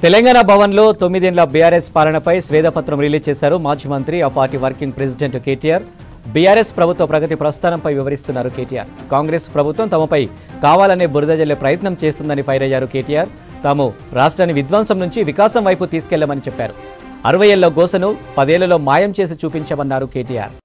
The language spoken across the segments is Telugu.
తెలంగాణ భవన్లో 9 ఏళ్ల బీఆర్ఎస్ పాలనపై స్వేదపత్రం రిలీజ్ చేశారు మాజీ మంత్రి ఆ party working president KTR. BRS ప్రభుత్వ ప్రగతి ప్రస్థానంపై వివరిస్తున్నారు కేటీఆర్. కాంగ్రెస్ ప్రభుత్వం తమపై కావాలనే బురద జల్లే ప్రయత్నం చేస్తుందని ఫైర్ అయ్యారు కేటీఆర్. తాము రాష్ట్రాన్ని విధ్వంసం నుంచి వికాసం వైపు తీసుకెళ్లామని చెప్పారు. 60 ఏళ్ల గోసను 10 ఏళ్లలో మాయం చేసి చూపించామన్నారు కేటీఆర్.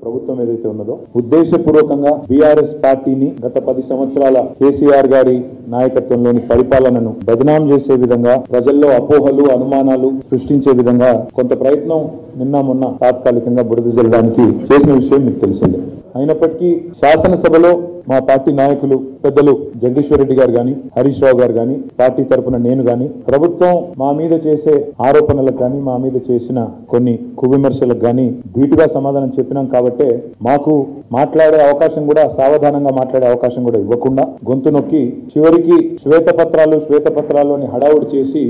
ప్రభుత్వం ఏదైతే ఉన్నదో ఉద్దేశపూర్వకంగా బీఆర్ఎస్ పార్టీని గత 10 సంవత్సరాల కేసీఆర్ గారి నాయకత్వంలోని పరిపాలనను బదనాం చేసే విధంగా, ప్రజల్లో అపోహలు అనుమానాలు సృష్టించే విధంగా కొంత ప్రయత్నం నిన్న మొన్న తాత్కాలికంగా బురద జల్లడానికి చేసిన విషయం మీకు తెలిసిందే. అయినప్పటికీ శాసనసభలో మా పార్టీ నాయకులు పెద్దలు జగదీశ్వర్ రెడ్డి గారు గాని, హరీష్ రావు గారు గాని, పార్టీ తరఫున నేను గాని, ప్రభుత్వం మా మీద చేసే ఆరోపణలకు గాని, మా మీద చేసిన కొన్ని కువిమర్శలకు గాని ధీటుగా సమాధానం చెప్పినాం. కాబట్టే మాకు మాట్లాడే అవకాశం కూడా, సావధానంగా మాట్లాడే అవకాశం కూడా ఇవ్వకుండా గొంతు నొక్కి చివరికి శ్వేతపత్రాల్లోని హడావుడి చేసి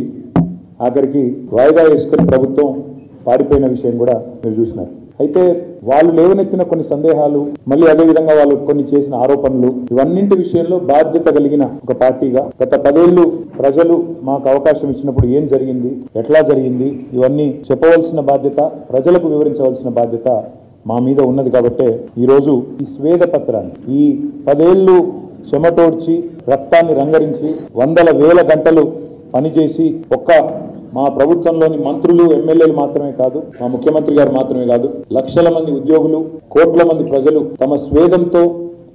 ఆఖరికి వాయిదా వేసుకుని ప్రభుత్వం పారిపోయిన విషయం కూడా మీరు చూసినారు. అయితే వాళ్ళు లేవనెత్తిన కొన్ని సందేహాలు, మళ్ళీ అదేవిధంగా వాళ్ళు కొన్ని చేసిన ఆరోపణలు, ఇవన్నింటి విషయంలో బాధ్యత కలిగిన ఒక పార్టీగా గత 10 ఏళ్లు ప్రజలు మాకు అవకాశం ఇచ్చినప్పుడు ఏం జరిగింది, ఎట్లా జరిగింది, ఇవన్నీ చెప్పవలసిన బాధ్యత, ప్రజలకు వివరించవలసిన బాధ్యత మా మీద ఉన్నది. కాబట్టే ఈరోజు ఈ స్వేద పత్రాన్ని, ఈ 10 ఏళ్లు చెమటోడ్చి రక్తాన్ని రంగరించి 100,000 గంటలు పనిచేసి ఒక్క మా ప్రభుత్వంలోని మంత్రులు, ఎమ్మెల్యేలు మాత్రమే కాదు, మా ముఖ్యమంత్రి గారు మాత్రమే కాదు, లక్షల మంది ఉద్యోగులు, కోట్ల మంది ప్రజలు తమ స్వేదంతో,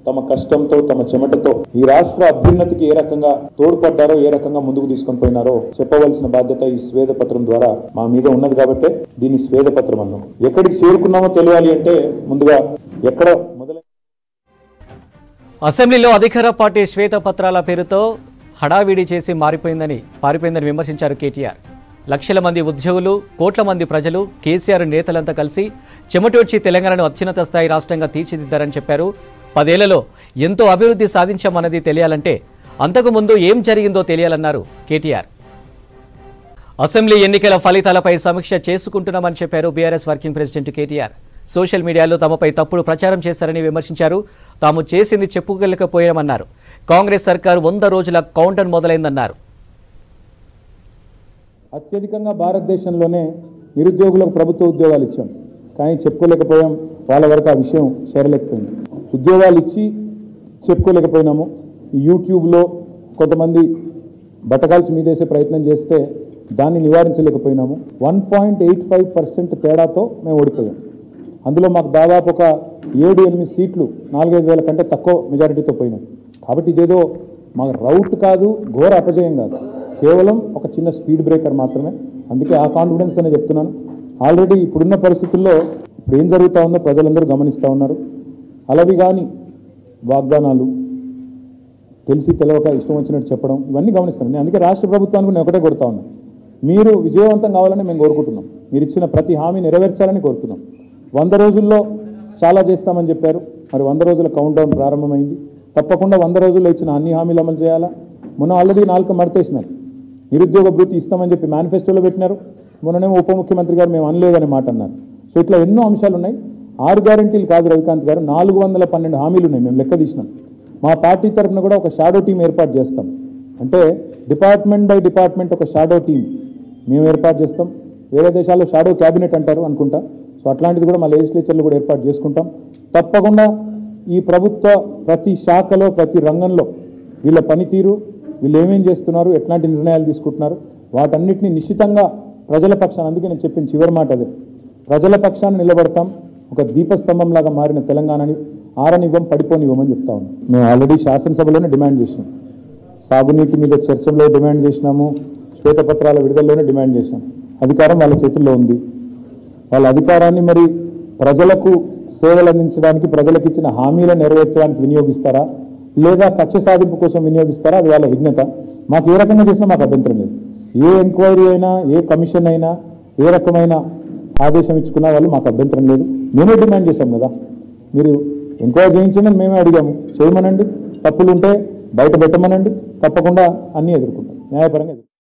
తమ కష్టంతో, తమ చెమటతో ఈ రాష్ట్ర అభ్యున్నతికి ఏ రకంగా తోడ్పడ్డారో, ఏ రకంగా ముందుకు తీసుకొని పోయినారో చెప్పవలసిన బాధ్యత ఈ స్వేద పత్రం ద్వారా మా మీద ఉన్నది. కాబట్టి దీన్ని స్వేద పత్రం అన్నాం. ఎక్కడికి చేరుకున్నామో తెలియాలి అంటే ముందుగా ఎక్కడ మొదలై అసెంబ్లీలో అధికార పార్టీ శ్వేతపత్రాల పేరుతో హడావిడి చేసి పారిపోయిందని విమర్శించారు కేటీఆర్. లక్షల మంది ఉద్యోగులు, కోట్ల మంది ప్రజలు, కేసీఆర్ నేతలంతా కలిసి చెమటోడ్చి తెలంగాణను అత్యున్నత స్థాయి రాష్ట్రంగా తీర్చిదిద్దారని చెప్పారు. 10 ఏళ్లలో ఎంతో అభివృద్ధి సాధించామన్నది తెలియాలంటే అంతకుముందు ఏం జరిగిందో తెలియాలన్నారు కేటీఆర్. అసెంబ్లీ ఎన్నికల ఫలితాలపై సమీక్ష చేసుకుంటున్నామని చెప్పారు BRS working president KTR. Social మీడియాలో తమపై తప్పుడు ప్రచారం చేశారని విమర్శించారు. తాము చేసింది చెప్పుకోలేకపోయామన్నారు. కాంగ్రెస్ సర్కారు 100 రోజుల కౌంటర్ మొదలైందన్నారు. అత్యధికంగా భారతదేశంలోనే నిరుద్యోగులకు ప్రభుత్వ ఉద్యోగాలు ఇచ్చాం, కానీ చెప్పుకోలేకపోయాం. వాళ్ళ వరకు ఆ విషయం చేరలేకపోయింది. ఉద్యోగాలు ఇచ్చి చెప్పుకోలేకపోయినాము. ఈ యూట్యూబ్లో కొంతమంది బట్టకాల్చి మీదేసే ప్రయత్నం చేస్తే దాన్ని నివారించలేకపోయినాము. 1.85% తేడాతో మేము ఓడిపోయాం. అందులో మాకు దాదాపు ఒక 7-8 సీట్లు 4-5 వేల కంటే తక్కువ మెజారిటీతో పోయినాం. కాబట్టి ఇదేదో మాకు రౌట్ కాదు, ఘోర అపజయం కాదు, కేవలం ఒక చిన్న స్పీడ్ బ్రేకర్ మాత్రమే. అందుకే ఆ కాన్ఫిడెన్స్ అనే చెప్తున్నాను. ఆల్రెడీ ఇప్పుడున్న పరిస్థితుల్లో ఇప్పుడు ఏం జరుగుతూ ఉందో ప్రజలందరూ గమనిస్తూ ఉన్నారు. అలవి కానీ వాగ్దానాలు, తెలిసి తెలవక ఇష్టం వచ్చినట్టు చెప్పడం, ఇవన్నీ గమనిస్తాను నేను. అందుకే రాష్ట్ర ప్రభుత్వానికి నేను ఒకటే కొడతా ఉన్నాను, మీరు విజయవంతం కావాలని మేము కోరుకుంటున్నాం. మీరు ఇచ్చిన ప్రతి హామీ నెరవేర్చాలని కోరుతున్నాం. 100 రోజుల్లో చాలా చేస్తామని చెప్పారు. మరి 100 రోజుల కౌంట్ డౌన్ ప్రారంభమైంది. తప్పకుండా 100 రోజుల్లో ఇచ్చిన అన్ని హామీలు అమలు చేయాలా. మొన్న ఆల్రెడీ 4 మడతేసినారు. నిరుద్యోగ భృతి ఇస్తామని చెప్పి మేనిఫెస్టోలో పెట్టినారు. మొన్ననేమో ఉప ముఖ్యమంత్రి గారు మేము అనలేదని మాట అన్నారు. సో ఇట్లా ఎన్నో అంశాలు ఉన్నాయి. 6 గ్యారెంటీలు కాదు రవికాంత్ గారు, 412 హామీలు ఉన్నాయి. మేము లెక్క తీసినాం. మా పార్టీ తరఫున కూడా ఒక షాడో టీం ఏర్పాటు చేస్తాం. అంటే డిపార్ట్మెంట్ బై డిపార్ట్మెంట్ ఒక షాడో టీం మేము ఏర్పాటు చేస్తాం. వేరే దేశాల్లో షాడో క్యాబినెట్ అంటారు అనుకుంటా. సో అట్లాంటిది కూడా మా లెజిస్లేచర్లు కూడా ఏర్పాటు చేసుకుంటాం. తప్పకుండా ఈ ప్రభుత్వ ప్రతి శాఖలో, ప్రతి రంగంలో వీళ్ళ పనితీరు, వీళ్ళు ఏమేం చేస్తున్నారు, ఎట్లాంటి నిర్ణయాలు తీసుకుంటున్నారు, వాటన్నిటిని నిశ్చితంగా ప్రజల పక్షాన, అందుకే నేను చెప్పిన చివరి మాట అదే, ప్రజల పక్షాన్ని నిలబడతాం. ఒక దీపస్తంభంలాగా మారిన తెలంగాణని ఆరనివ్వం, పడిపోనివ్వమని చెప్తా ఉన్నాం. మేము ఆల్రెడీ శాసనసభలోనే డిమాండ్ చేసినాం. సాగునీటి మీద చర్చల్లో డిమాండ్ చేసినాము. శ్వేతపత్రాల విడుదలలోనే డిమాండ్ చేశాం. అధికారం వాళ్ళ చేతుల్లో ఉంది. వాళ్ళ అధికారాన్ని మరి ప్రజలకు సేవలు అందించడానికి, ప్రజలకు ఇచ్చిన హామీలను నెరవేర్చడానికి వినియోగిస్తారా, లేదా కక్ష సాధింపు కోసం వినియోగిస్తారా, అది వాళ్ళ విఘ్నత. మాకు ఏ రకంగా చేసినా మాకు అభ్యంతరం లేదు. ఏ ఎంక్వైరీ అయినా, ఏ కమిషన్ అయినా, ఏ రకమైన ఆదేశం ఇచ్చుకున్నా వాళ్ళు మాకు అభ్యంతరం లేదు. మేమే డిమాండ్ చేశాం కదా, మీరు ఎంక్వైరీ చేయించండి అని మేమే అడిగాము. చేయమనండి, తప్పులుంటే బయట పెట్టమనండి, తప్పకుండా అన్నీ ఎదుర్కొంటాం, న్యాయపరంగా ఎదుర్కొంటాం.